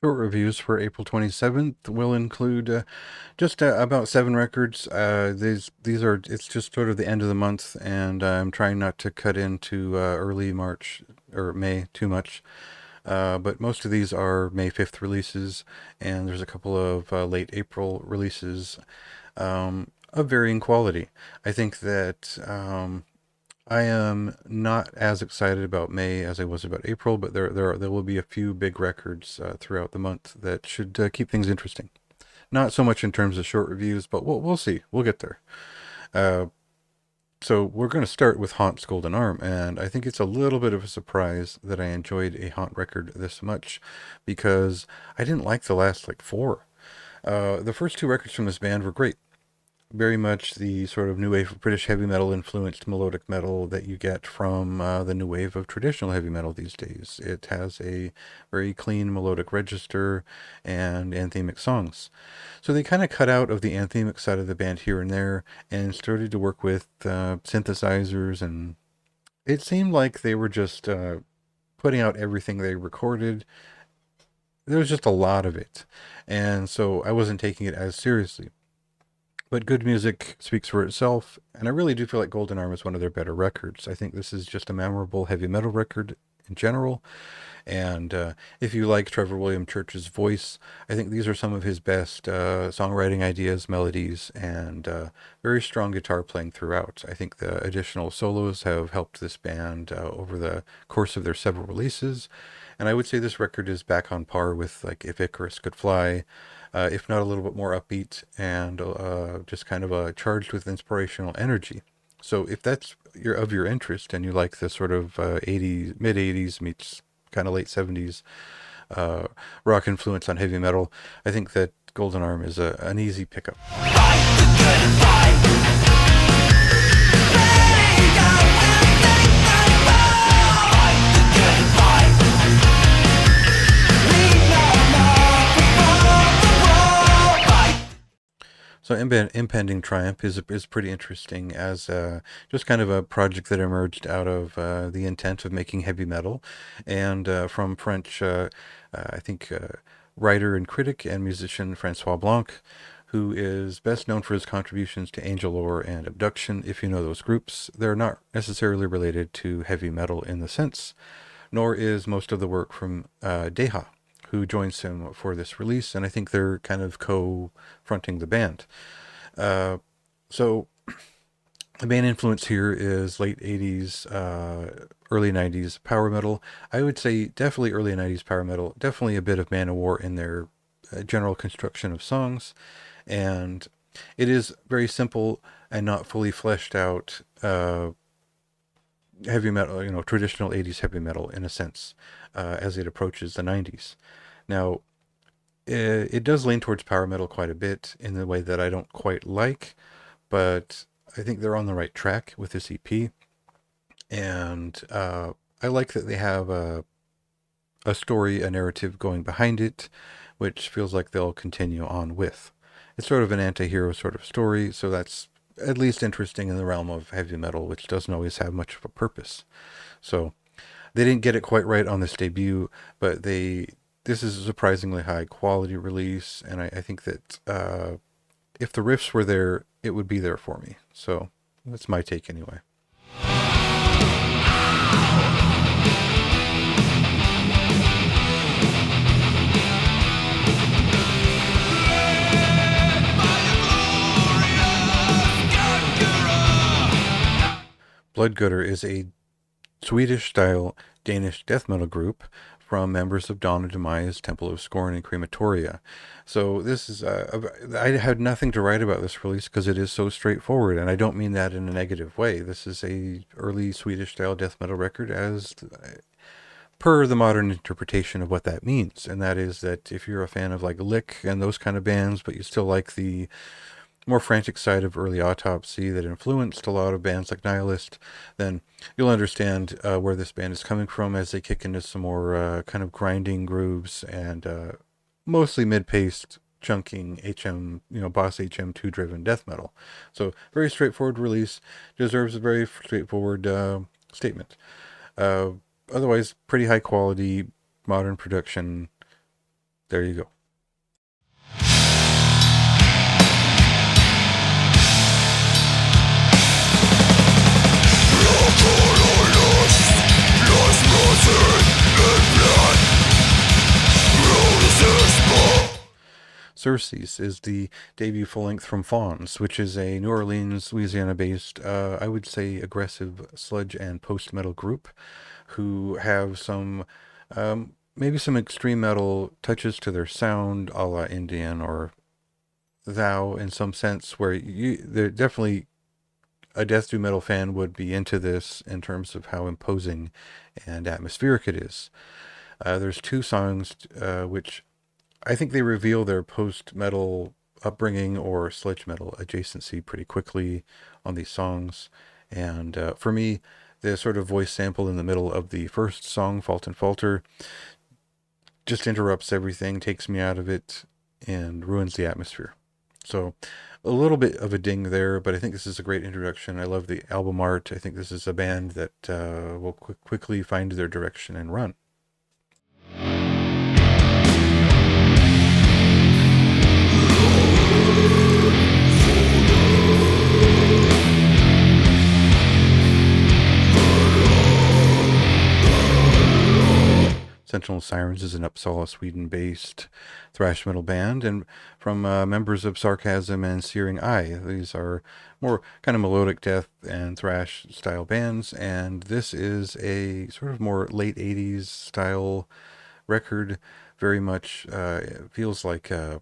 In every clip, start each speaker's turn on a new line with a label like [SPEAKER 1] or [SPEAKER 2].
[SPEAKER 1] Short reviews for April 27th will include just about 7 records. These are it's just sort of the end of the month, and I'm trying not to cut into early March or May too much. But most of these are May 5th releases, and there's a couple of late April releases of varying quality. I think that I am not as excited about May as I was about April, but there will be a few big records throughout the month that should keep things interesting. Not so much in terms of short reviews, but we'll see. We'll get there. Uh, so we're going to start with Haunt's Golden Arm, and I think it's a little bit of a surprise that I enjoyed a Haunt record this much, because I didn't like the last like four. The first two records from this band were great, very much the sort of new wave of British heavy metal influenced melodic metal that you get from the new wave of traditional heavy metal these days. It has a very clean melodic register and anthemic songs. So they kind of cut out of the anthemic side of the band here and there and started to work with synthesizers, and it seemed like they were just putting out everything they recorded. There was just a lot of it, and so I wasn't taking it as seriously. But good music speaks for itself, and I really do feel like Golden Arm is one of their better records. I think this is just a memorable heavy metal record in general, and if you like Trevor William Church's voice, I think these are some of his best songwriting ideas, melodies, and very strong guitar playing throughout. I think the additional solos have helped this band over the course of their several releases, and I would say this record is back on par with like If Icarus Could Fly, if not a little bit more upbeat and just kind of charged with inspirational energy. So if that's your interest and you like the sort of 80s, mid 80s meets kind of late 70s rock influence on heavy metal, I think that Golden Arm is an easy pickup. So Impending Triumph is pretty interesting as just kind of a project that emerged out of the intent of making heavy metal, and from French, I think, writer and critic and musician Francois Blanc, who is best known for his contributions to Angel Lore and Abduction. If you know those groups, they're not necessarily related to heavy metal in the sense, nor is most of the work from Deha, who joins him for this release, and I think they're kind of co-fronting the band. Uh, so the main influence here is late 80s, early 90s power metal. I would say definitely early 90s power metal, definitely a bit of Manowar in their general construction of songs, and it is very simple and not fully fleshed out heavy metal, traditional 80s heavy metal in a sense, as it approaches the 90s. Now, it does lean towards power metal quite a bit in the way that I don't quite like, but I think they're on the right track with this EP. And I like that they have a story, a narrative going behind it, which feels like they'll continue on with. It's sort of an anti hero sort of story, so that's at least interesting in the realm of heavy metal, which doesn't always have much of a purpose. So they didn't get it quite right on this debut, but this is a surprisingly high quality release, and I think that if the riffs were there, it would be there for me. So that's my take anyway. Bloodgutter is a Swedish style Danish death metal group from members of Dawn of Demise, Temple of Scorn, and Crematoria. So this is I had nothing to write about this release because it is so straightforward, and I don't mean that in a negative way. This is a early Swedish style death metal record as per the modern interpretation of what that means, and that is that if you're a fan of like Lick and those kind of bands, but you still like the more frantic side of early Autopsy that influenced a lot of bands like Nihilist, then you'll understand where this band is coming from as they kick into some more kind of grinding grooves and mostly mid-paced chunking HM, Boss HM2 driven death metal. So very straightforward release, deserves a very straightforward statement. Uh, Otherwise, pretty high quality modern production. There you go. Circes is the debut full length from Fawns, which is a New Orleans, Louisiana based, I would say, aggressive sludge and post metal group who have some, maybe some extreme metal touches to their sound, a la Indian or Thou, in some sense, where they're definitely a death doom metal fan would be into this in terms of how imposing and atmospheric it is. There's two songs which I think they reveal their post metal upbringing or sludge metal adjacency pretty quickly on these songs. And for me, the sort of voice sample in the middle of the first song, Fault and Falter, just interrupts everything, takes me out of it, and ruins the atmosphere. So a little bit of a ding there, but I think this is a great introduction. I love the album art. I think this is a band that will quickly find their direction and run. Sentinel Sirens is an Uppsala, Sweden-based thrash metal band, and from members of Sarcasm and Searing Eye. These are more kind of melodic death and thrash style bands, and this is a sort of more late 80s style record. Very much feels like a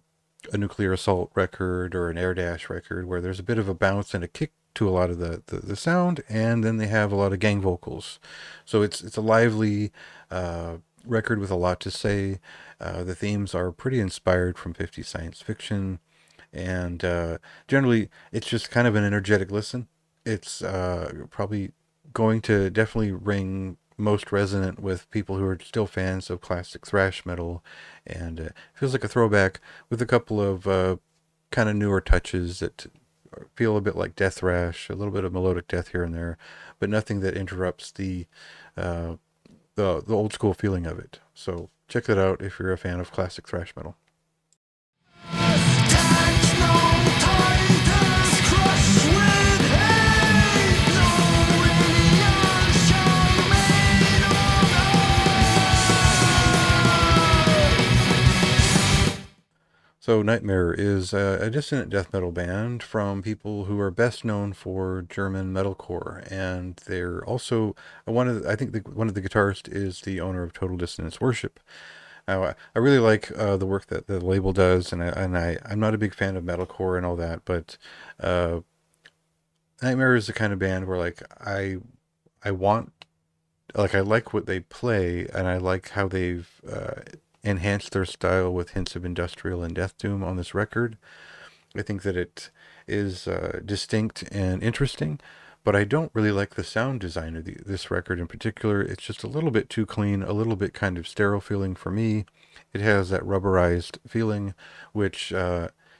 [SPEAKER 1] Nuclear Assault record or an Air Dash record, where there's a bit of a bounce and a kick to a lot of the sound, and then they have a lot of gang vocals. So it's a lively record with a lot to say. The themes are pretty inspired from 50s science fiction, and generally it's just kind of an energetic listen. It's probably going to definitely ring most resonant with people who are still fans of classic thrash metal, and feels like a throwback with a couple of kind of newer touches that feel a bit like death thrash, a little bit of melodic death here and there, but nothing that interrupts uh, the old school feeling of it. So check that out if you're a fan of classic thrash metal. So Nightmare is a dissonant death metal band from people who are best known for German metalcore, and they're also I think one of the guitarists is the owner of Total Dissonance Worship. Now, I really like the work that the label does, I'm not a big fan of metalcore and all that, but uh, Nightmare is the kind of band where I want I like what they play, and I like how they've enhanced their style with hints of industrial and death doom on this record. I think that it is distinct and interesting, but I don't really like the sound design of this record in particular. It's just a little bit too clean, a little bit kind of sterile feeling for me. It has that rubberized feeling, which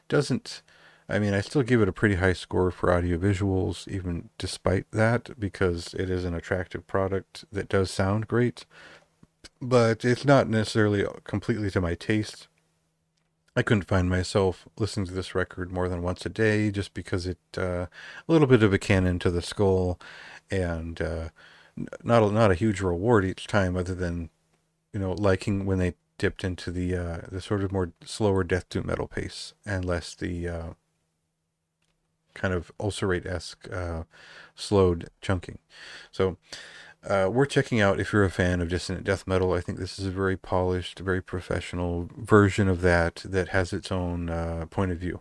[SPEAKER 1] doesn't. I mean, I still give it a pretty high score for audio visuals, even despite that, because it is an attractive product that does sound great, but it's not necessarily completely to my taste. I couldn't find myself listening to this record more than once a day just because a little bit of a cannon to the skull, and not a huge reward each time, other than liking when they dipped into the sort of more slower death doom metal pace and less the kind of ulcerate-esque slowed chunking. So worth checking out if you're a fan of dissonant death metal. I think this is a very polished, very professional version of that has its own point of view.